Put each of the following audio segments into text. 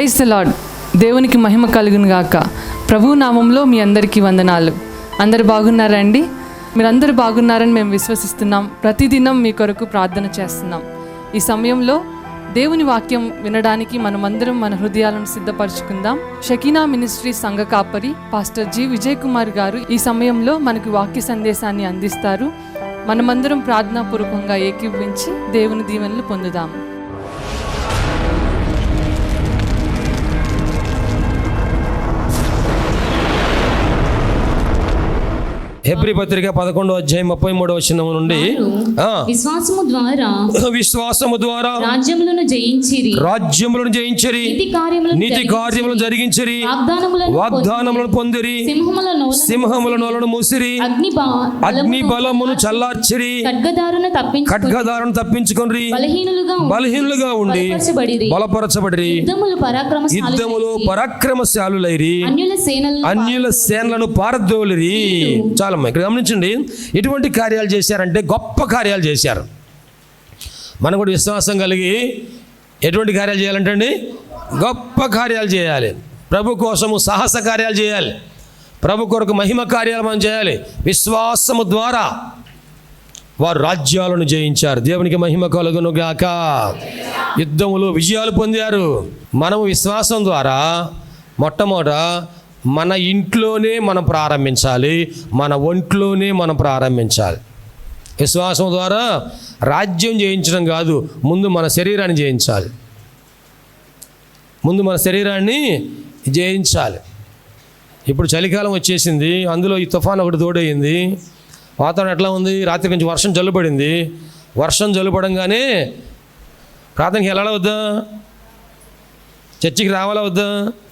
Praise the lord. దేవునికి మహిమ కలుగును గాక. ప్రభు నామంలో మీ అందరికీ వందనాలు. అందరు బాగున్నారండి? మీరందరూ బాగున్నారని మేము విశ్వసిస్తున్నాం. ప్రతిదినం మీ కొరకు ప్రార్థన చేస్తున్నాం. ఈ సమయంలో దేవుని వాక్యం వినడానికి మనమందరం మన హృదయాలను సిద్ధపరచుకుందాం. షకీనా మినిస్ట్రీ సంఘ కాపరి పాస్టర్ జి విజయ్ కుమార్ గారు ఈ సమయంలో మనకు వాక్య సందేశాన్ని అందిస్తారు. మనమందరం ప్రార్థనాపూర్వకంగా ఏకీభవించి దేవుని దీవెనలు పొందుదాము. హెబ్రీ పత్రిక 11వ అధ్యాయం 33వ వచనం నుండి విశ్వాసము ద్వారా రాజ్యములను జయించిరి, నీతి కార్యములను జరిగించిరి, వాగ్దానములను పొందిరి, సింహముల నోలను మూసిరి, అగ్ని బలమును చల్లార్చిరి, ఖడ్గదారును తప్పించుకొనిరి, బలహీనులుగా ఉండి బలపరచబడిరి, యుద్ధములు పరాక్రమశాలులైరి, అన్యుల సేనలను పారద్రోలిరి. చాలా ఇక్కడ గమనించండి, ఎటువంటి కార్యాలు చేశారంటే గొప్ప కార్యాలు చేశారు. మనం కూడా విశ్వాసం కలిగి ఎటువంటి కార్యాలు చేయాలంటే అండి, గొప్ప కార్యాలు చేయాలి. ప్రభు కోసము సాహస కార్యాలు చేయాలి. ప్రభు కొరకు మహిమ కార్యాలు మనం చేయాలి. విశ్వాసము ద్వారా వారు రాజ్యాలను జయించారు. దేవునికి మహిమ కలుగును గాక. యుద్ధములు విజయాలు పొందారు. మనము విశ్వాసం ద్వారా మొట్టమొదట మన ఇంట్లోనే మనం ప్రారంభించాలి, మన ఒంట్లోనే మనం ప్రారంభించాలి. విశ్వాసం ద్వారా రాజ్యం జయించడం కాదు, ముందు మన శరీరాన్ని జయించాలి. ముందు మన శరీరాన్ని జయించాలి. ఇప్పుడు చలికాలం వచ్చేసింది, అందులో ఈ తుఫాన్ ఒకటి తోడయింది. వాతావరణం ఎట్లా ఉంది? రాత్రి నుంచి వర్షం జల్లుపడింది. వర్షం జల్లుపడంగానే ప్రార్థనకి వెళ్ళాలా వద్దా? చర్చికి రావాలా వద్దా?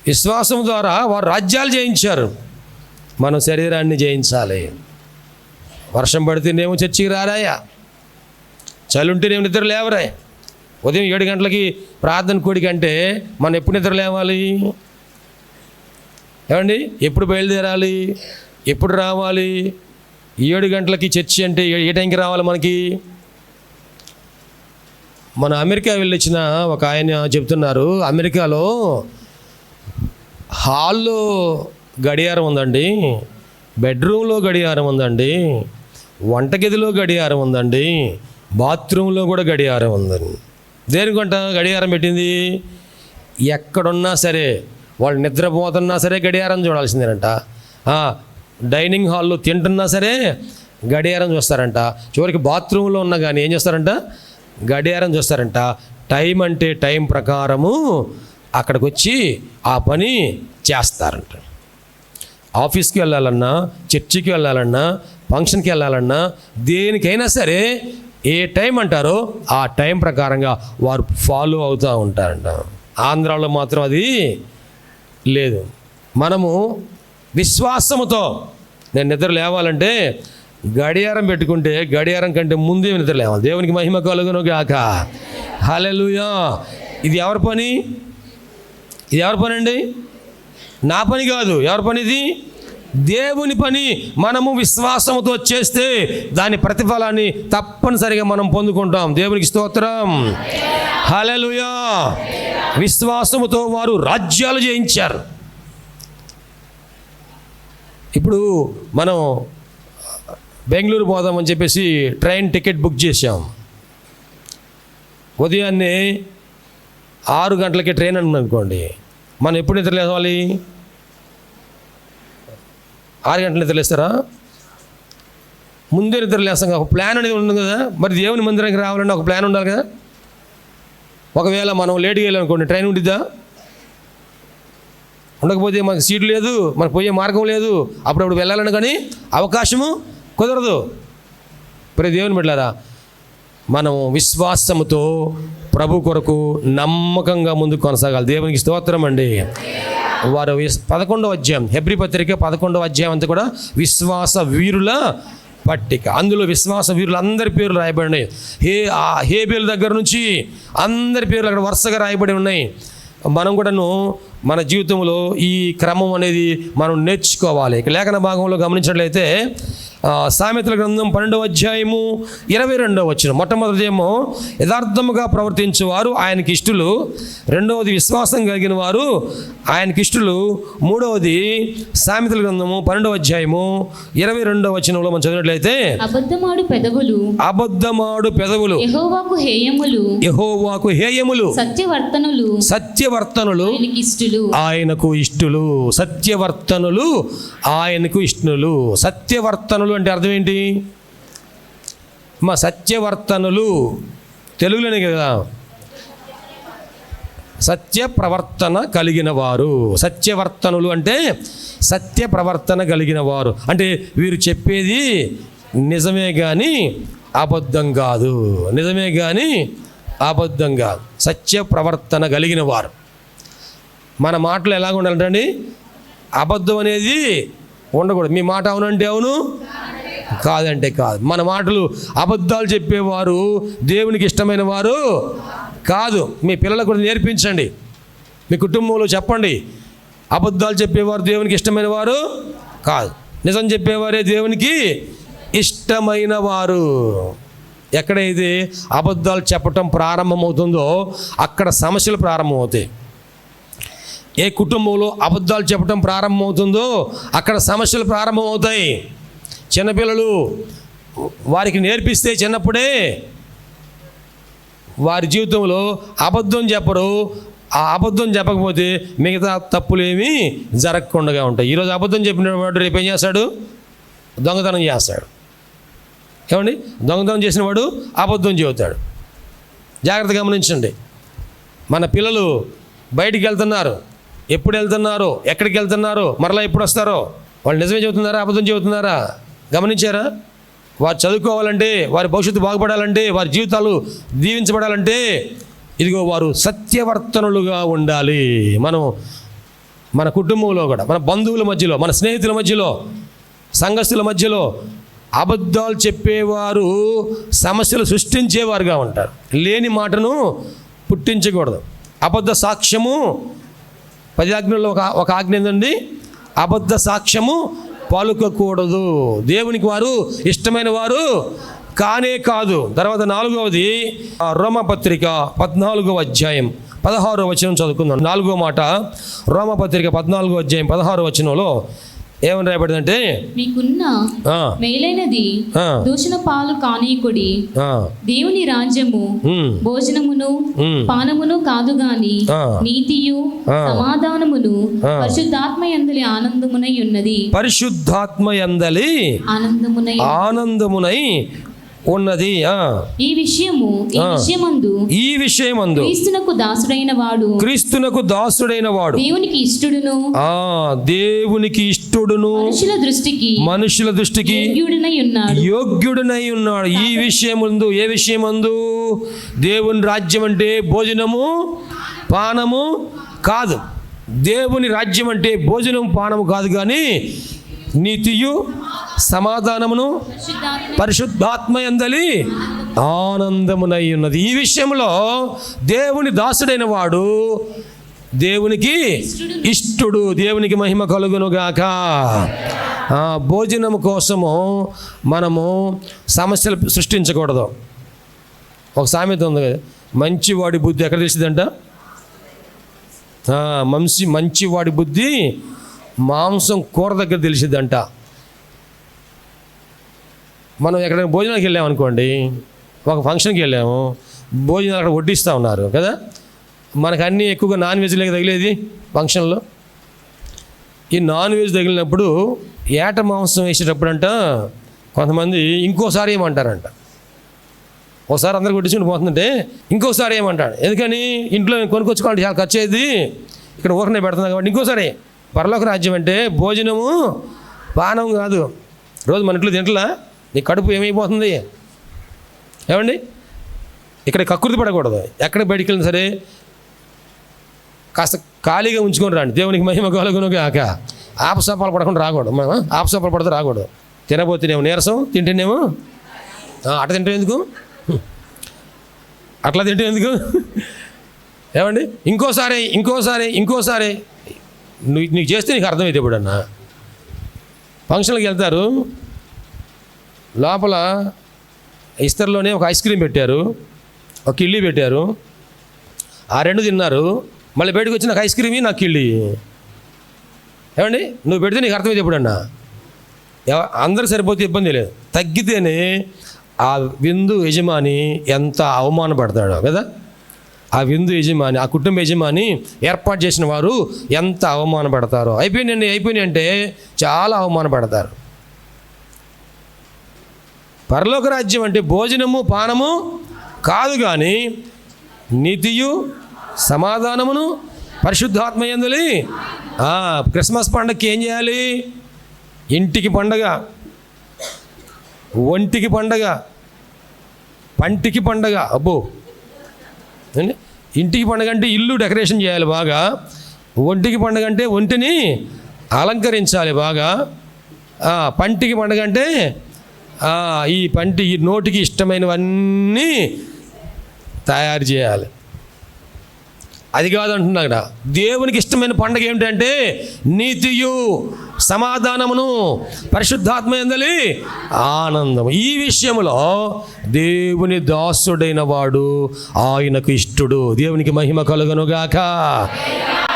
విశ్వాసం ద్వారా వారు రాజ్యాలు జయించారు. మనం శరీరాన్ని జయించాలి. వర్షం పడితేనేమో చర్చికి రారాయా, చలి ఉంటేనేమో నిద్ర లేవరాయా. ఉదయం 7 గంటలకి ప్రార్థన కూడికంటే మనం ఎప్పుడు నిద్ర లేవాలి? ఏమండి, ఎప్పుడు బయలుదేరాలి? ఎప్పుడు రావాలి? 7 గంటలకి చర్చి అంటే ఏ టైంకి రావాలి మనకి? మన అమెరికా వెళ్ళొచ్చిన ఒక ఆయన చెప్తున్నారు, అమెరికాలో హాల్లో గడియారం ఉందండి, బెడ్రూమ్లో గడియారం ఉందండి, వంటగదిలో గడియారం ఉందండి, బాత్రూంలో కూడా గడియారం ఉందండి. దేనికంట గడియారం పెట్టింది? ఎక్కడున్నా సరే వాళ్ళు నిద్రపోతున్నా సరే గడియారం చూడాల్సిందేనంట. డైనింగ్ హాల్లో తింటున్నా సరే గడియారం చూస్తారంట. చివరికి బాత్రూంలో ఉన్నా కానీ ఏం చేస్తారంట? గడియారం చూస్తారంట. టైం అంటే టైం ప్రకారము అక్కడికి వచ్చి ఆ పని చేస్తారంట. ఆఫీస్కి వెళ్ళాలన్నా, చర్చికి వెళ్ళాలన్నా, ఫంక్షన్కి వెళ్ళాలన్నా, దేనికైనా సరే ఏ టైం అంటారో ఆ టైం ప్రకారంగా వారు ఫాలో అవుతూ ఉంటారంట. ఆంధ్రాలో మాత్రం అది లేదు. మనము విశ్వాసముతో నేను నిద్ర లేవాలంటే గడియారం పెట్టుకుంటే గడియారం కంటే ముందే నిద్ర లేవాలి. దేవునికి మహిమ కలుగును గాక. హల్లెలూయా. ఇది ఎవరి పని? ఇది ఎవరి పని అండి? నా పని కాదు. ఎవరి పని ఇది? దేవుని పని. మనము విశ్వాసముతో చేస్తే దాని ప్రతిఫలాన్ని తప్పనిసరిగా మనం పొందుకుంటాం. దేవునికి స్తోత్రం. హల్లెలూయా. విశ్వాసముతో వారు రాజ్యాలు జయించారు. ఇప్పుడు మనం బెంగళూరు పోదామని చెప్పేసి ట్రైన్ టికెట్ బుక్ చేసాం. ఉదయాన్నే 6 గంటలకి ట్రైన్ అనుకోండి, మనం ఎప్పుడు నిద్ర లేవాలి? 6 గంటలు నిద్ర లేస్తారా? ముందే నిద్ర లేస్తాం. ఒక ప్లాన్ అనేది ఉంది కదా. మరి దేవుని మందిరానికి రావాలంటే ఒక ప్లాన్ ఉండాలి కదా. ఒకవేళ మనం లేట్గా వెళ్ళామనుకోండి, ట్రైన్ ఉండిద్దా? ఉండకపోతే మనకు సీట్ లేదు, మనకు పోయే మార్గం లేదు. అప్పుడప్పుడు వెళ్ళాలని కానీ అవకాశము కుదరదు. మరి దేవుని బిడ్డలారా, మనం విశ్వాసముతో ప్రభు కొరకు నమ్మకంగా ముందుకు కొనసాగాలి. దేవునికి స్తోత్రం అండి. వారు 11వ అధ్యాయం, హెబ్రీ పత్రిక 11వ అధ్యాయం అంతా కూడా విశ్వాస వీరుల పట్టిక. అందులో విశ్వాస వీరులు అందరి పేర్లు రాయబడినాయి. హేబేలు దగ్గర నుంచి అందరి పేర్లు అక్కడ వరుసగా రాయబడి ఉన్నాయి. మనం కూడాను మన జీవితంలో ఈ క్రమం అనేది మనం నేర్చుకోవాలి. లేఖన భాగంలో గమనించినట్లయితే సామెతల గ్రంథం 12వ అధ్యాయము 22వ వచనం. మొట్టమొదటిదేమో యథార్థముగా ప్రవర్తించేవారు ఆయనకి ఇష్టలు, రెండవది విశ్వాసం కలిగిన వారు ఆయనకి ఇష్టలు, మూడవది సామెతల గ్రంథము 12వ అధ్యాయము 22వ వచనంలో మనం చదివినట్లయితే అబద్ధమాడు పెదవులు యెహోవాకు హేయములు సత్యవర్తనులు ఆయనకు ఇష్టలు. సత్యవర్తనులు ఆయనకు ఇష్టలు. సత్యవర్తనులు అంటే అర్థం ఏంటి? మా సత్యవర్తనులు తెలుగులోనే కదా, సత్య ప్రవర్తన కలిగిన వారు. సత్యవర్తనులు అంటే సత్య ప్రవర్తన కలిగిన వారు. అంటే వీరు చెప్పేది నిజమే కానీ అబద్ధం కాదు, నిజమే కానీ అబద్ధం కాదు. సత్య ప్రవర్తన కలిగిన వారు. మన మాటలు ఎలాగ ఉండాలంటండి? అబద్ధం అనేది ఉండకూడదు. మీ మాట అవునంటే అవును, కాదంటే కాదు. మన మాటలు అబద్ధాలు చెప్పేవారు దేవునికి ఇష్టమైన వారు కాదు. మీ పిల్లలకు కూడా నేర్పించండి, మీ కుటుంబంలో చెప్పండి. అబద్ధాలు చెప్పేవారు దేవునికి ఇష్టమైన వారు కాదు, నిజం చెప్పేవారే దేవునికి ఇష్టమైన వారు. ఎక్కడైతే అబద్ధాలు చెప్పటం ప్రారంభమవుతుందో అక్కడ సమస్యలు ప్రారంభమవుతాయి. ఏ కుటుంబంలో అబద్ధాలు చెప్పడం ప్రారంభమవుతుందో అక్కడ సమస్యలు ప్రారంభమవుతాయి. చిన్నపిల్లలు వారికి నేర్పిస్తే చిన్నప్పుడే వారి జీవితంలో అబద్ధం చెప్పరు. ఆ అబద్ధం చెప్పకపోతే మిగతా తప్పులేమీ జరగకుండా ఉంటాయి. ఈరోజు అబద్ధం చెప్పిన వాడు రేపు ఏం చేస్తాడు? దొంగతనం చేస్తాడు. ఏమండి? దొంగతనం చేసిన వాడు అబద్ధం చెబుతాడు. జాగ్రత్తగా గమనించండి. మన పిల్లలు బయటికి వెళ్తున్నారు, ఎప్పుడు వెళ్తున్నారో, ఎక్కడికి వెళ్తున్నారో, మరలా ఎప్పుడు వస్తారో, వాళ్ళు నిజమే చెబుతున్నారా అబద్ధం చెబుతున్నారా గమనించారా? వారు చదువుకోవాలంటే, వారి భవిష్యత్తు బాగుపడాలంటే, వారి జీవితాలు దీవించబడాలంటే ఇదిగో వారు సత్యవర్తనులుగా ఉండాలి. మనం మన కుటుంబంలో కూడా, మన బంధువుల మధ్యలో, మన స్నేహితుల మధ్యలో, సంఘస్థుల మధ్యలో అబద్ధాలు చెప్పేవారు సమస్యలు సృష్టించేవారుగా ఉంటారు. లేని మాటను పుట్టించకూడదు. అబద్ధ సాక్ష్యము 10 ఆజ్ఞల్లో ఒక ఆజ్ఞ ఏంటండి? అబద్ధ సాక్ష్యము పలుకకూడదు. దేవునికి వారు ఇష్టమైన వారు కానే కాదు. తర్వాత 4వది రోమపత్రిక 14వ అధ్యాయం 16వ వచనం చదువుకుందాం. 4వ మాట రోమపత్రిక 14వ అధ్యాయం 16వ వచనంలో ఏమని రాయబడిందంటే, మీకున్న మేలైనది దూషణ పాలు కానీకుడి, దేవుని రాజ్యము భోజనమును పానమును కాదు గాని నీతియు సమాధానమును పరిశుద్ధాత్మయందలి ఆనందమునై ఉన్నది. పరిశుద్ధాత్మయందలి ఆనందమునై ఉన్నది. ఈ విషయమందు క్రీస్తునకు దాసుడైన వాడు దేవునికి ఇష్టడును మనుషుల దృష్టికి యోగ్యుడనై ఉన్నాడు. ఈ విషయమందు, ఏ విషయమందు? దేవుని రాజ్యం అంటే భోజనము పానము కాదు. దేవుని రాజ్యం అంటే భోజనం పానము కాదు, కానీ నీతియు సమాధానమును పరిశుద్ధాత్మయందలి ఆనందమునై ఉన్నది. ఈ విషయంలో దేవుని దాసుడైన వాడు దేవునికి ఇష్టడు. దేవునికి మహిమ కలుగునుగాక. భోజనం కోసము మనము సమస్యలు సృష్టించకూడదు. ఒక సామెత ఉంది కదా, మంచివాడి బుద్ధి ఎక్కడ తెలిసిందంట? మంచివాడి బుద్ధి మాంసం కూర దగ్గర తెలిసిద్దంట. మనం ఎక్కడైనా భోజనానికి వెళ్ళామనుకోండి, ఒక ఫంక్షన్కి వెళ్ళాము, భోజనాలు అక్కడ వడ్డిస్తూ ఉన్నారు కదా, మనకు అన్నీ ఎక్కువగా నాన్ వెజ్ లేక తగిలేది ఫంక్షన్లో. ఈ నాన్ వెజ్ తగిలినప్పుడు ఏట మాంసం వేసేటప్పుడంట కొంతమంది ఇంకోసారి ఏమంటారంట. ఒకసారి అందరికి వడ్డించుకుని పోతుందంటే ఇంకోసారి ఏమంటాడు. ఎందుకని? ఇంట్లో కొనుక్కొచ్చుకోవాలంటే చాలా ఖర్చు అయ్యేది, ఇక్కడ ఊరనే పెడుతున్నాం కాబట్టి ఇంకోసారి. పరలోక రాజ్యం అంటే భోజనము పానం కాదు. రోజు మన ఇంట్లో తింటలా నీ కడుపు ఏమైపోతుంది? ఏమండి? ఇక్కడ కక్కుర్తి పడకూడదు. ఎక్కడ బయటికి వెళ్ళినా సరే కాస్త ఖాళీగా ఉంచుకొని రండి. దేవునికి మహిమ కలుగును గాక. ఆపసోపాలు పడకుండా రాకూడదు. మనం ఆపసోపాలు పడితే రాకూడదు. తినబోతేనేమో నీరసం, తింటేనేమో అట్లా తింటే ఎందుకు, అట్లా తింటే ఎందుకు? ఏమండి? ఇంకోసారి నీకు చేస్తే నీకు అర్థమైతే ఎప్పుడన్నా ఫంక్షన్కి వెళ్తారు, లోపల ఇస్తర్లోనే ఒక ఐస్ క్రీమ్ పెట్టారు, ఒక కిళ్ళి పెట్టారు. ఆ రెండు తిన్నారు. మళ్ళీ బయటకు వచ్చి నాకు ఐస్ క్రీమ్, నాకు కిళ్ళి. ఏమండి, నువ్వు పెడితే నీకు అర్థమైతే ఎప్పుడన్నా? అందరికి సరిపోతే ఇబ్బంది లేదు. తగ్గితేనే ఆ విందు యజమాని ఎంత అవమానపడతాడో కదా. ఆ విందు యజమాని, ఆ కుటుంబ యజమాని, ఏర్పాటు చేసిన వారు ఎంత అవమానపడతారో. అయిపోయినాయి అంటే చాలా అవమానపడతారు. పరలోక రాజ్యం అంటే భోజనము పానము కాదు, కానీ నీతియు సమాధానమును పరిశుద్ధాత్మ యందులి. క్రిస్మస్ పండగకి ఏం చేయాలి? ఇంటికి పండగ, ఒంటికి పండగ, పంటికి పండగ. అబ్బో, ఇంటికి పండగ అంటే ఇల్లు డెకరేషన్ చేయాలి బాగా. ఒంటికి పండగ అంటే ఒంటిని అలంకరించాలి బాగా. పంటికి పండగ అంటే ఈ నోటికి ఇష్టమైనవన్నీ తయారు చేయాలి. అది కాదంటున్నా ఇక్కడ. దేవునికి ఇష్టమైన పండగ ఏమిటంటే నీతియు సమాధానమును పరిశుద్ధాత్మ యందలి ఆనందము. ఈ విషయంలో దేవుని దాసుడైన వాడు ఆయనకు ఇష్టడు. దేవునికి మహిమ కలుగునుగాక.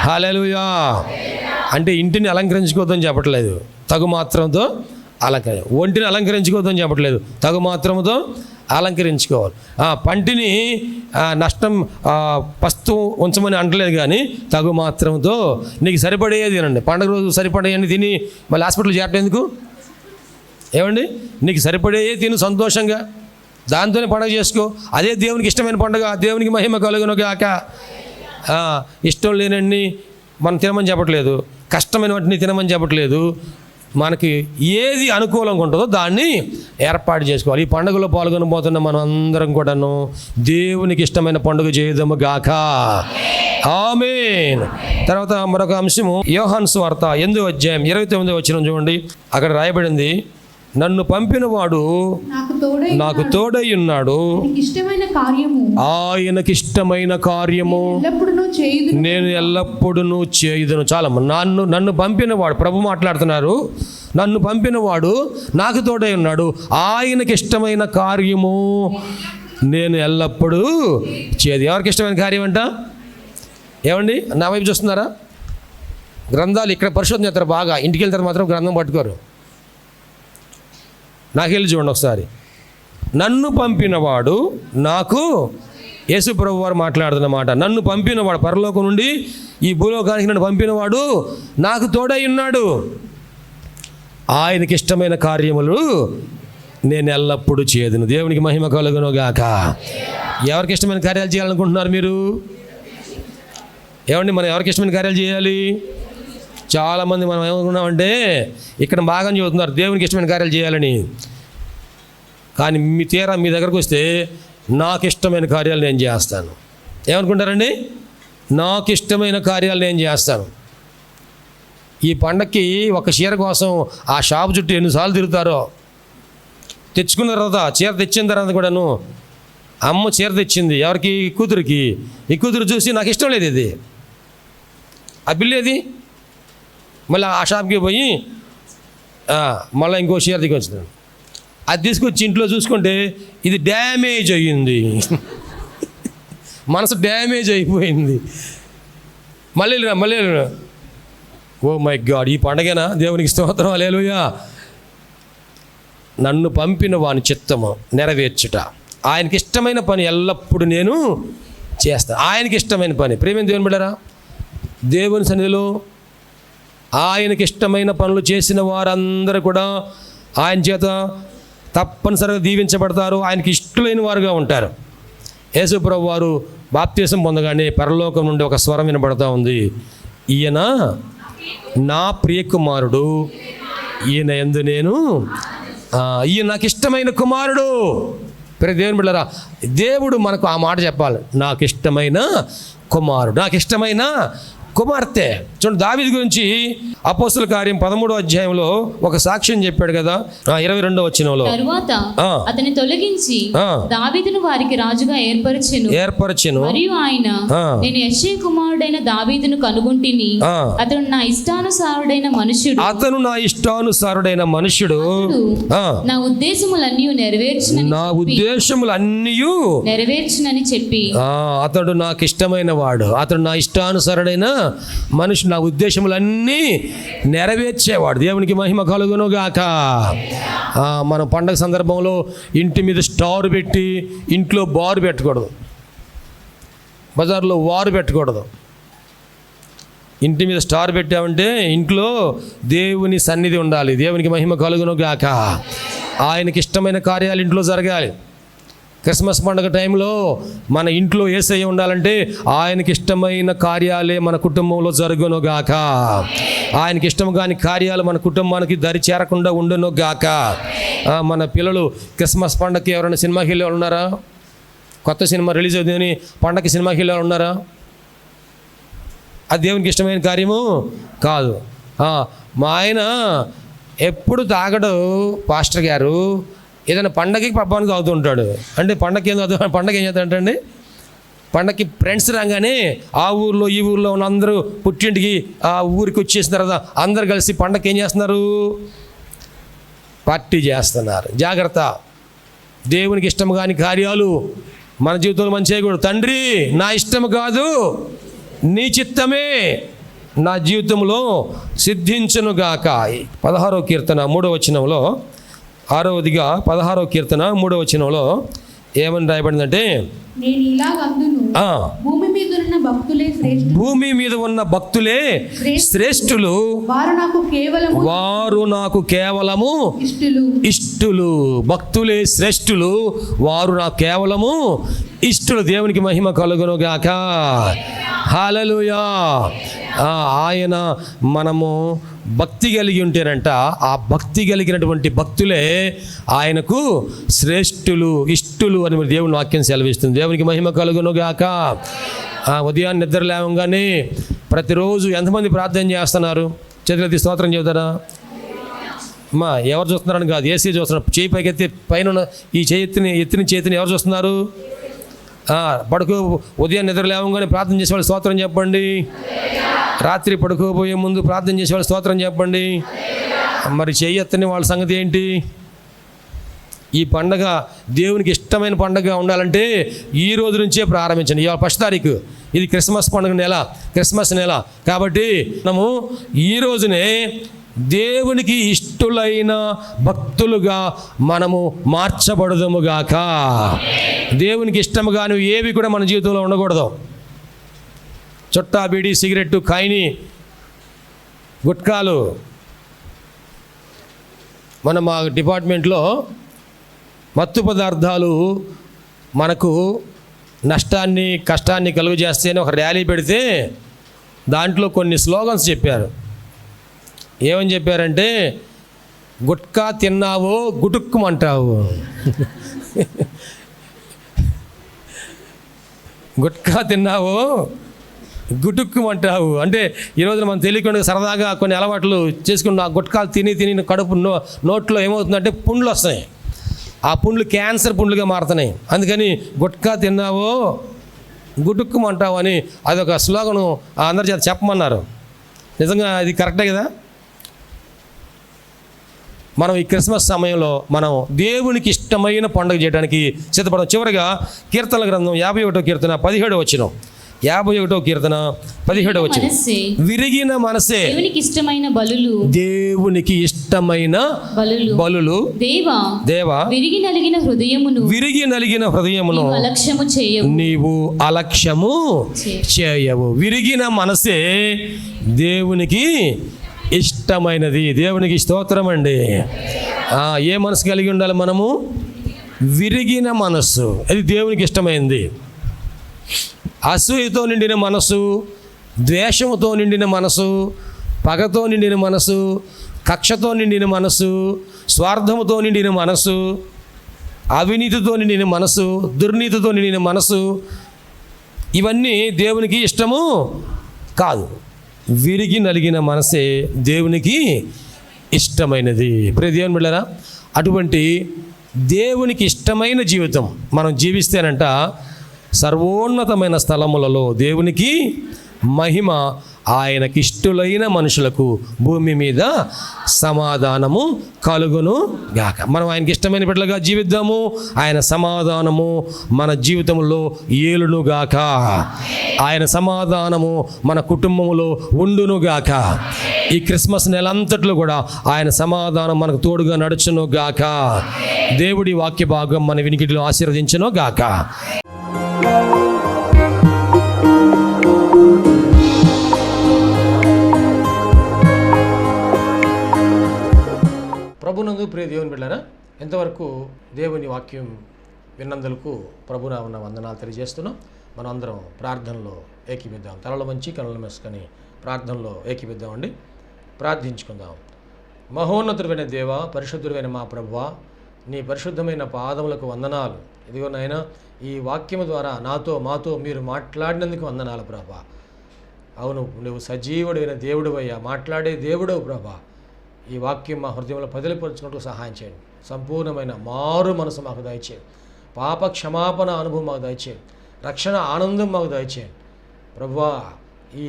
హల్లెలూయా. అంటే ఇంటిని అలంకరించుకోవద్దని చెప్పట్లేదు, తగు మాత్రంతో ఒంటిని అలంకరించుకోవద్దని చెప్పట్లేదు, తగు మాత్రంతో అలంకరించుకోవాలి. పంటిని నష్టం పస్తు ఉంచమని అంటలేదు, కానీ తగు మాత్రంతో నీకు సరిపడేది తినండి. పండగ రోజు సరిపడేయని తిని మళ్ళీ హాస్పిటల్ చేరటం ఎందుకు? ఏమండి, నీకు సరిపడే తిను సంతోషంగా, దాంతోనే పండగ చేసుకో. అదే దేవునికి ఇష్టమైన పండగ. దేవునికి మహిమ కలుగునుగాక. ఇష్టం లేనన్ని మనం తినమని చెప్పట్లేదు, కష్టమైన వాటిని తినమని చెప్పట్లేదు. మనకి ఏది అనుకూలంగా ఉంటుందో దాన్ని ఏర్పాటు చేసుకోవాలి. ఈ పండుగలో పాల్గొనబోతున్న మనం అందరం కూడాను దేవునికి ఇష్టమైన పండుగ చేయదము గాక. ఆమేన్. తర్వాత మరొక అంశము యోహాను సువార్త 8వ అధ్యాయం 29వ వచనం చూడండి. అక్కడ రాయబడింది, నన్ను పంపినవాడు నాకు తోడై ఉన్నాడు, ఆయనకిష్టమైన కార్యము నేను ఎల్లప్పుడూ చేయుదును. చాలా నన్ను పంపినవాడు, ప్రభు మాట్లాడుతున్నారు, నన్ను పంపినవాడు నాకు తోడై ఉన్నాడు, ఆయనకి ఇష్టమైన కార్యము నేను ఎల్లప్పుడూ చేయదు. ఎవరికి ఇష్టమైన కార్యం అంట? ఏమండి, నా వైపు చూస్తున్నారా? గ్రంథాలు ఇక్కడ పరిశోధన చేస్తారు బాగా, ఇంటికి వెళ్తారు మాత్రం గ్రంథం పట్టుకోరు. నాకు వెళ్ళి చూడండి ఒకసారి. నన్ను పంపినవాడు నాకు, యేసు ప్రభు వారు మాట్లాడుతున్న మాట, నన్ను పంపినవాడు, పరలోకం నుండి ఈ భూలోకానికి నన్ను పంపినవాడు నాకు తోడై ఉన్నాడు, ఆయనకి ఇష్టమైన కార్యములు నేను ఎల్లప్పుడూ చేయదును. దేవునికి మహిమ కలుగును గాక. ఎవరికి ఇష్టమైన కార్యాలు చేయాలనుకుంటున్నారు మీరు? ఏమండి, మనం ఎవరికి ఇష్టమైన కార్యాలు చేయాలి? చాలామంది మనం ఏమనుకున్నామంటే ఇక్కడ బాగా చెబుతున్నారు దేవునికి ఇష్టమైన కార్యాలు చేయాలని, కానీ మీ దగ్గరకు వస్తే నాకు ఇష్టమైన కార్యాలు నేను చేస్తాను. ఏమనుకుంటారండి? నాకు ఇష్టమైన కార్యాలు నేను చేస్తాను. ఈ పండక్కి ఒక చీర కోసం ఆ షాపు చుట్టూ ఎన్నిసార్లు తిరుగుతారో. తెచ్చుకున్న తర్వాత, చీర తెచ్చిన తర్వాత కూడాను, అమ్మ చీర తెచ్చింది ఎవరికి? కూతురికి. ఈ కూతురు చూసి నాకు ఇష్టం లేదు ఇది, ఆ బిల్లు ఏది? మళ్ళీ ఆ షాప్కి పోయి మళ్ళీ ఇంకో చీర దిగొచ్చుతాను. అది తీసుకొచ్చి ఇంట్లో చూసుకుంటే ఇది డ్యామేజ్ అయ్యింది, మనసు డ్యామేజ్ అయిపోయింది. మళ్ళీ ఓ మై గాడ్, ఈ పండగనా? దేవునికి స్తోత్రం, హల్లెలూయా. నన్ను పంపిన వాని చిత్తము నెరవేర్చుట, ఆయనకి ఇష్టమైన పని ఎల్లప్పుడూ నేను చేస్తాను. ఆయనకి ఇష్టమైన పని. ప్రేమ దేవుని బిడ్డరా, దేవుని సన్నిధిలో ఆయనకి ఇష్టమైన పనులు చేసిన వారందరూ కూడా ఆయన చేత తప్పనిసరిగా దీవించబడతారు, ఆయనకి ఇష్టమైన వారుగా ఉంటారు. యేసు ప్రభువు వారు బాప్తిసం పొందగానే పరలోకం నుండి ఒక స్వరం వినబడతా ఉంది, ఈయన నా ప్రియకుమారుడు, ఈయన యందు నేను, ఈయన నాకు ఇష్టమైన కుమారుడు. దేవుని బిడ్డలారా, దేవుడు మనకు ఆ మాట చెప్పాలి, నాకు ఇష్టమైన కుమారుడు, నాకు ఇష్టమైన కుమార్తె. చూడండి, దావీదు గురించి అపోస్తుల కార్యం 13వ అధ్యాయంలో ఒక సాక్ష్యం చెప్పాడు కదా, 22వ వచనంలో. తరువాత అతని తొలగించి దావీదును వారికి రాజుగా ఏర్పరచెను. మరియు ఆయన, నేను యెష్షయి కుమారుడైన దావీదును కనుగొంటిని, అతడు నా ఇష్టానుసారుడైన మనుష్యుడు, నా ఉద్దేశములన్నీ నెరవేర్చునని చెప్పి, అతడు నాకు ఇష్టమైన వాడు, అతడు నా ఇష్టానుసారుడైన మనుషుడు, నా ఉద్దేశములన్నీ నెరవేర్చేవాడు. దేవునికి మహిమ కలుగును గాక. మనం పండగ సందర్భంలో ఇంటి మీద స్టార్ పెట్టి ఇంట్లో బారు పెట్టకూడదు, బజార్లో వారు పెట్టకూడదు. ఇంటి మీద స్టార్ పెట్టామంటే ఇంట్లో దేవుని సన్నిధి ఉండాలి. దేవునికి మహిమ కలుగును గాక. ఆయనకి ఇష్టమైన కార్యాలు ఇంట్లో జరగాలి. క్రిస్మస్ పండుగ టైంలో మన ఇంట్లో యేసయ్య ఉండాలంటే ఆయనకి ఇష్టమైన కార్యాలే మన కుటుంబంలో జరుగును గాక. ఆయనకి ఇష్టం కాని కార్యాలు మన కుటుంబానికి దరి చేరకుండా ఉండును గాక. మన పిల్లలు క్రిస్మస్ పండుగకి ఎవరైనా సినిమాకి వెళ్ళే వాళ్ళు ఉన్నారా? కొత్త సినిమా రిలీజ్ అవుతుందని పండగకి సినిమాకి వెళ్ళే వాళ్ళు ఉన్నారా? అది దేవునికి ఇష్టమైన కార్యము కాదు. మా ఆయన ఎప్పుడు తాగడు పాస్టర్ గారు, ఏదైనా పండగకి పబ్బానికి అవుతూ ఉంటాడు. అంటే పండగకి ఏం అవుతుంది, పండగ ఏం చేస్తాడంటే పండగకి ఫ్రెండ్స్ రాగానే ఆ ఊర్లో ఈ ఊర్లో ఉన్న అందరూ పుట్టింటికి ఆ ఊరికి వచ్చేసిన తర్వాత అందరు కలిసి పండగకి ఏం చేస్తున్నారు? పార్టీ చేస్తున్నారు. జాగ్రత్త, దేవునికి ఇష్టం కాని కార్యాలు మన జీవితంలో మంచి చేయకూడదు. తండ్రి, నా ఇష్టం కాదు, నీ చిత్తమే నా జీవితంలో సిద్ధించునుగాక. 16వ కీర్తన 3వ వచనంలో, 6వదిగా 16వ కీర్తన 3వ వచనంలో ఏమని రాయబడిందంటే, భూమి మీద ఉన్న భక్తులే శ్రేష్ఠులు, వారు నాకు కేవలము ఇష్టులు. భక్తులే శ్రేష్ఠులు, వారు నాకు కేవలము ఇష్టులు. దేవునికి మహిమ కలుగును గాక. హల్లెలూయా. ఆయన మనము భక్తి కలిగి ఉంటేనంట, ఆ భక్తి కలిగినటువంటి భక్తులే ఆయనకు శ్రేష్ఠులు, ఇష్టులు అని దేవుని వాక్యం సెలవిస్తుంది. దేవునికి మహిమ కలుగును గాక. ఉదయాన్నే నిద్ర లేవగానే ప్రతిరోజు ఎంతమంది ప్రార్థన చేస్తున్నారు? చేతులెత్తి స్తోత్రం చెబుతారా? ఎవరు చూస్తున్నారని కాదు, ఏసీ చూస్తున్నారు. చేయి పైకి ఎత్తి పైన ఈ ఎత్తిన చేతిని ఎవరు చూస్తున్నారు? ఉదయం నిద్ర లేవగానే ప్రార్థన చేసేవాళ్ళు స్తోత్రం చెప్పండి. రాత్రి పడుకోబోయే ముందు ప్రార్థన చేసేవాళ్ళు స్తోత్రం చెప్పండి. మరి చెయ్యెత్తని వాళ్ళ సంగతి ఏంటి? ఈ పండగ దేవునికి ఇష్టమైన పండగ ఉండాలంటే ఈ రోజు నుంచే ప్రారంభించండి. ఇవాళ 1వ తారీఖు, ఇది క్రిస్మస్ పండుగ నెల, క్రిస్మస్ నెల. కాబట్టి మనము ఈ రోజునే దేవునికి ఇష్టులైన భక్తులుగా మనము మార్చబడదుముగాక. దేవునికి ఇష్టము కాని ఏవి కూడా మన జీవితంలో ఉండకూడదు. చుట్టా, బీడి, సిగరెట్టు, ఖైని, గుట్కాలు. మా డిపార్ట్మెంట్లో మత్తు పదార్థాలు మనకు నష్టాన్ని, కష్టాన్ని కలుగు చేస్తేనే ఒక ర్యాలీ పెడితే దాంట్లో కొన్ని స్లోగన్స్ చెప్పారు. ఏమని చెప్పారంటే, గుట్కా తిన్నావో గుటుక్కుమంటావు, గుట్కా తిన్నావో గుటుక్కుమంటావు. అంటే ఈరోజు మనం తెలియకుండా సరదాగా కొన్ని అలవాట్లు చేసుకున్న గుట్కాలు తిని కడుపు నోట్లో ఏమవుతుందంటే పుండ్లు వస్తాయి. ఆ పుండ్లు క్యాన్సర్ పుండ్లుగా మారుతున్నాయి. అందుకని గుట్కా తిన్నావో గుటుక్కుమంటావు అని అదొక స్లోగను అందరి చేత చెప్పమన్నారు. నిజంగా అది కరెక్టే కదా? మనం ఈ క్రిస్మస్ సమయంలో మనం దేవునికి ఇష్టమైన పండుగ చేయడానికి సిద్ధపడడం. చివరిగా కీర్తనల గ్రంథం 51వ కీర్తన 17వ వచనం, 51వ కీర్తన 17వ వచనం, విరిగిన మనసే దేవునికి ఇష్టమైన బలులు, దేవునికి ఇష్టమైన బలులు, దేవా విరిగి నలిగిన హృదయమును నీవు అలక్ష్యము చేయవు. విరిగిన మనసే దేవునికి ఇష్టమైనది. దేవునికి స్తోత్రం అండి. ఏ మనసు కలిగి ఉండాలి మనము? విరిగిన మనస్సు, అది దేవునికి ఇష్టమైంది. అసూయతో నిండిన మనసు, ద్వేషముతో నిండిన మనసు, పగతో నిండిన మనసు, కక్షతో నిండిన మనసు, స్వార్థముతో నిండిన మనసు, అవినీతితో నిండిన మనసు, దుర్నీతితో నిండిన మనసు, ఇవన్నీ దేవునికి ఇష్టము కాదు. విరిగి నలిగిన మనసే దేవునికి ఇష్టమైనది. ప్రియ దేవుని బిడ్డలారా, అటువంటి దేవునికి ఇష్టమైన జీవితం మనం జీవిస్తేనంట సర్వోన్నతమైన స్థలములలో దేవునికి మహిమ, ఆయనకి ఇష్టలైన మనుషులకు భూమి మీద సమాధానము కలుగును గాక. మనం ఆయనకి ఇష్టమైన బిడ్డలుగా జీవిద్దాము. ఆయన సమాధానము మన జీవితంలో ఏలును గాక. ఆయన సమాధానము మన కుటుంబంలో ఉండును గాక. ఈ క్రిస్మస్ నెలంతట్లో కూడా ఆయన సమాధానం మనకు తోడుగా నడుచును గాక. దేవుడి వాక్య భాగం మన వినికిడిలో ఆశీర్వదించును గాక. ప్రభునందు ప్రియ దేవుని బిడ్డలారా, ఎంతవరకు దేవుని వాక్యం విన్నందులకు ప్రభునామమున వందనాలు తెలియజేస్తున్నాం. మనం అందరం ప్రార్థనలో ఏకీపిద్దాం. తలలు వంచి కనులు మూసుకొని ప్రార్థనలో ఏకీపిద్దామండి. ప్రార్థించుకుందాం. మహోన్నతుడైన దేవ, పరిశుద్ధుడైన మా ప్రభువా, నీ పరిశుద్ధమైన పాదములకు వందనాలు. ఇదిగో నాయనా, ఈ వాక్యము ద్వారా మాతో మీరు మాట్లాడినందుకు వందనాలు ప్రభా. అవును, నువ్వు సజీవుడైన దేవుడు అయ్యా, మాట్లాడే దేవుడవు ప్రభా. ఈ వాక్యం మా హృదయంలో పదిలిపరుచుకుంటూ సహాయం చేయండి. సంపూర్ణమైన మారు మనసు మాకు దయచేయండి. పాప క్షమాపణ అనుభవం మాకు దయచేయండి. రక్షణ ఆనందం మాకు దయచేయండి ప్రభువా. ఈ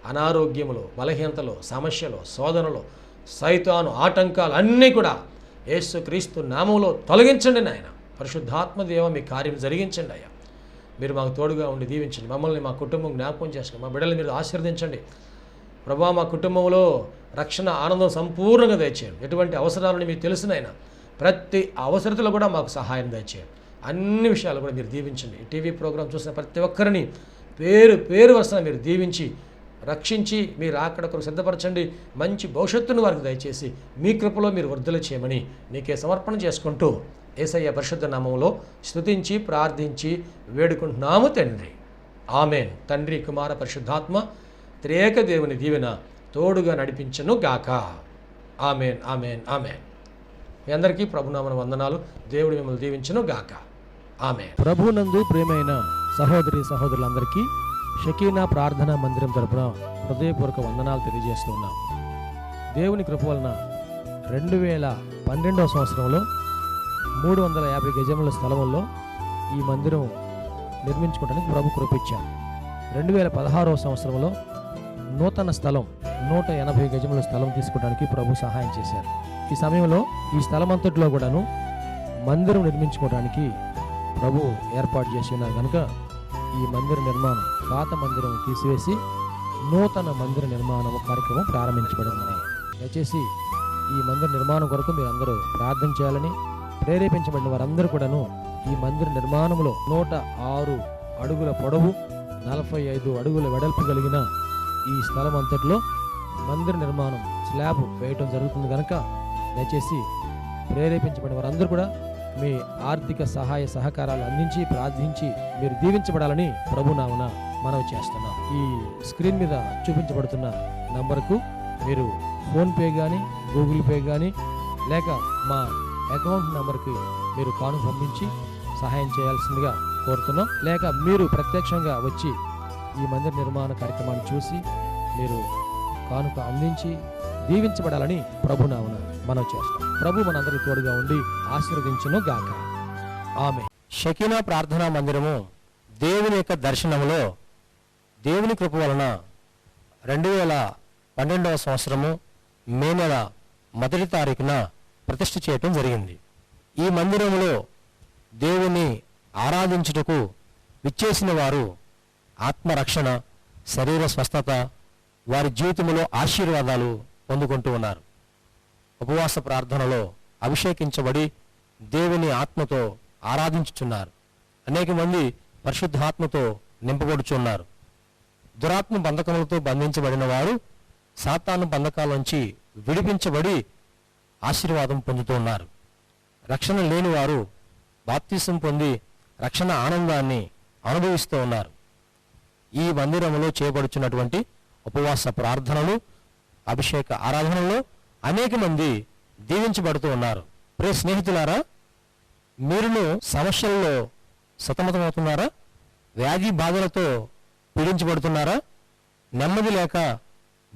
అనారోగ్యములు, బలహీనతలు, సమస్యలు, శోధనలు, సైతాను ఆటంకాలు అన్నీ కూడా యేసుక్రీస్తు నామములో తొలగించండి నాయన. పరిశుద్ధాత్మ దేవ, మీ కార్యం జరిగించండి అయ్యా. మీరు మాకు తోడుగా ఉండి దీవించండి. మమ్మల్ని, మా కుటుంబం జ్ఞాపకం చేసుకోండి. మా బిడ్డలు మీరు ఆశీర్వదించండి ప్రభా. మా కుటుంబంలో రక్షణ ఆనందం సంపూర్ణంగా దయచేయండి. ఎటువంటి అవసరాలని మీకు తెలుసునైనా ప్రతి అవసరతలో కూడా మాకు సహాయం దయచేయండి. అన్ని విషయాలు కూడా మీరు దీవించండి. ఈ టీవీ ప్రోగ్రాం చూసిన ప్రతి ఒక్కరిని పేరు వరుసన మీరు దీవించి రక్షించి మీరు అక్కడ సిద్ధపరచండి. మంచి భవిష్యత్తును వారికి దయచేసి మీ కృపలో మీరు వర్ధలు చేయమని నీకే సమర్పణ చేసుకుంటూ యేసయ్య పరిశుద్ధ నామములో స్తుతించి ప్రార్థించి వేడుకుంటున్నాము తండ్రి. ఆమెన్. తండ్రి, కుమార, పరిశుద్ధాత్మ త్రియేక దేవుని దీవెన తోడుగా నడిపించను గాక. Amen, amen, amen. మీ అందరికీ ప్రభునామన వందనాలు. దేవుడు మిమ్మల్ని దీవించను గాక. ఆమెన్. ప్రభునందు ప్రియమైన సహోదరి సహోదరులందరికీ షకీనా ప్రార్థనా మందిరం తరపున హృదయపూర్వక వందనాలు తెలియజేస్తున్నాం. దేవుని కృప వలన 2012వ సంవత్సరంలో 350 గజముల స్థలంలో ఈ మందిరం నిర్మించుకోవడానికి ప్రభు కృపించారు. 2016వ సంవత్సరంలో నూతన స్థలం 180 గజముల స్థలం తీసుకోవడానికి ప్రభు సహాయం చేశారు. ఈ సమయంలో ఈ స్థలం అంతట్లో కూడాను మందిరం నిర్మించుకోవడానికి ప్రభు ఏర్పాటు చేసి ఉన్నారు కనుక ఈ మందిర నిర్మాణం, పాత మందిరం తీసివేసి నూతన మందిర నిర్మాణం కార్యక్రమం ప్రారంభించబడిందని, దయచేసి ఈ మందిర నిర్మాణం కొరకు మీరు అందరూ ప్రార్థన చేయాలని, ప్రేరేపించబడిన వారందరూ కూడాను ఈ మందిర నిర్మాణంలో 106 అడుగుల పొడవు 45 అడుగుల వెడల్పు కలిగిన ఈ స్థలం అంతట్లో మందిర నిర్మాణం స్లాబ్ వేయటం జరుగుతుంది కనుక దయచేసి ప్రేరేపించబడిన వారందరూ కూడా మీ ఆర్థిక సహాయ సహకారాలు అందించి ప్రార్థించి మీరు దీవించబడాలని ప్రభునామమున మనవి చేస్తున్నాం. ఈ స్క్రీన్ మీద చూపించబడుతున్న నంబర్కు మీరు ఫోన్పే కానీ, గూగుల్ పే కానీ, లేక మా అకౌంట్ నెంబర్కి మీరు కానుక పంపించి సహాయం చేయాల్సిందిగా కోరుతున్నాం. లేక మీరు ప్రత్యక్షంగా వచ్చి ఈ మందిర నిర్మాణ కార్యక్రమాన్ని చూసి మీరు కానుక అందించి దీవించబడాలని ప్రభునామమున మనవి చేస్తాం. ప్రభు మనందరికీ తోడుగా ఉండి ఆశీర్వదించును గాక. ఆమె. షకీనా ప్రార్థనా మందిరము దేవుని యొక్క దర్శనములో దేవుని కృప వలన 2012వ సంవత్సరము మే నెల 1వ తారీఖున ప్రతిష్ఠ చేయటం జరిగింది. ఈ మందిరములో దేవుని ఆరాధించుటకు విచ్చేసిన వారు ఆత్మరక్షణ, శరీర స్వస్థత, వారి జీవితంలో ఆశీర్వాదాలు పొందుకుంటూ ఉన్నారు. ఉపవాస ప్రార్థనలో అభిషేకించబడి దేవుని ఆత్మతో ఆరాధించుచున్నారు. అనేక మంది పరిశుద్ధాత్మతో నింపబడుచున్నారు. దురాత్మ బంధకములతో బంధించబడిన వారు సాతాను బంధకాల నుంచి విడిపించబడి ఆశీర్వాదం పొందుతూ ఉన్నారు. రక్షణ లేని వారు బాప్తిసం పొంది రక్షణ ఆనందాన్ని అనుభవిస్తూ ఉన్నారు. ఈ మందిరంలో చేయబడుచున్నటువంటి ఉపవాస ప్రార్థనలు, అభిషేక ఆరాధనలో అనేక మంది దీవించబడుతూ ఉన్నారు. ప్రియ స్నేహితులారా, మీరును సమస్యల్లో సతమతమవుతున్నారా? వ్యాధి బాధలతో పీడించబడుతున్నారా? నెమ్మది లేక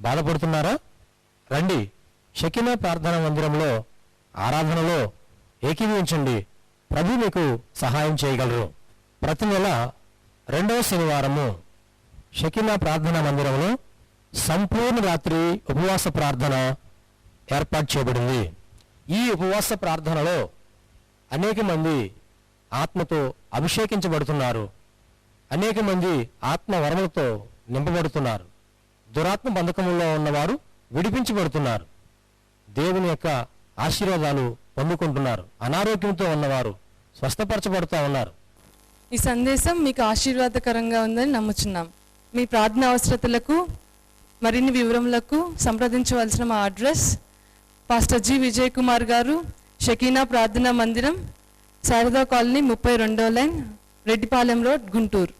బాధపడుతున్నారా? రండి, షకీనా ప్రార్థనా మందిరంలో ఆరాధనలో ఏకీభవించండి. ప్రభు మీకు సహాయం చేయగలరు. ప్రతి నెల 2వ శనివారము షకీనా ప్రార్థనా మందిరంలో సంపూర్ణ రాత్రి ఉపవాస ప్రార్థన ఏర్పాటు చేయబడింది. ఈ ఉపవాస ప్రార్థనలో అనేక మంది ఆత్మతో అభిషేకించబడుతున్నారు. అనేక మంది ఆత్మ వరములతో నింపబడుతున్నారు. దురాత్మ బంధకములో ఉన్నవారు విడిపించబడుతున్నారు. దేవుని యొక్క ఆశీర్వాదాలు పొందుకుంటున్నారు. అనారోగ్యంతో ఉన్నవారు స్వస్థపరచబడుతూ ఉన్నారు. ఈ సందేశం మీకు ఆశీర్వాదకరంగా ఉందని నమ్ముచున్నాం. మీ ప్రార్థన అవసరతలకు మరిన్ని వివరములకు సంప్రదించవలసిన మా address pastor G Vijay Kumar గారు, షకీనా ప్రార్థనా మందిరం, శారదా కాలనీ 32వ లైన్, రెడ్డిపాలెం రోడ్, గుంటూరు.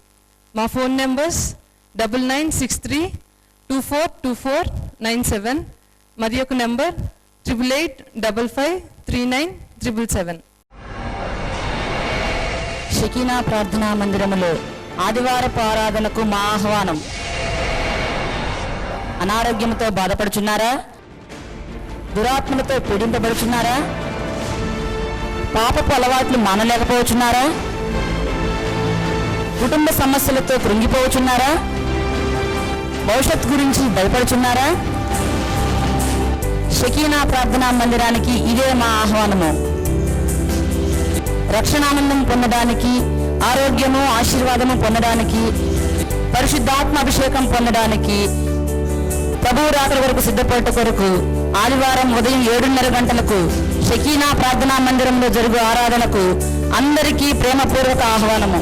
మా ఫోన్ నెంబర్స్ 9963242497 మరి ఒక నెంబర్ 8885539777. షకీనా ప్రార్థనా మందిరములో ఆదివారపు ఆరాధనకు మా ఆహ్వానం. అనారోగ్యంతో బాధపడుచున్నారా? దురాత్మలతో పీడింపబడుచున్నారా? పాపపు అలవాట్లు మానలేకపోవచ్చున్నారా? కుటుంబ సమస్యలతో కృంగిపోవచ్చున్నారా? భవిష్యత్తు గురించి భయపడుచున్నారా? షకీనా ప్రార్థనా మందిరానికి ఇదే మా ఆహ్వానము. రక్షణానందం పొందడానికి, ఆరోగ్యము ఆశీర్వాదము పొందడానికి, పరిశుద్ధాత్మ అభిషేకం పొందడానికి, ప్రభువు రాకడ వరకు సిద్ధపడట కొరకు ఆదివారం ఉదయం 7:30 గంటలకు షకీనా ప్రార్థనా మందిరంలో జరుగు ఆరాధనకు అందరికీ ప్రేమపూర్వక ఆహ్వానము.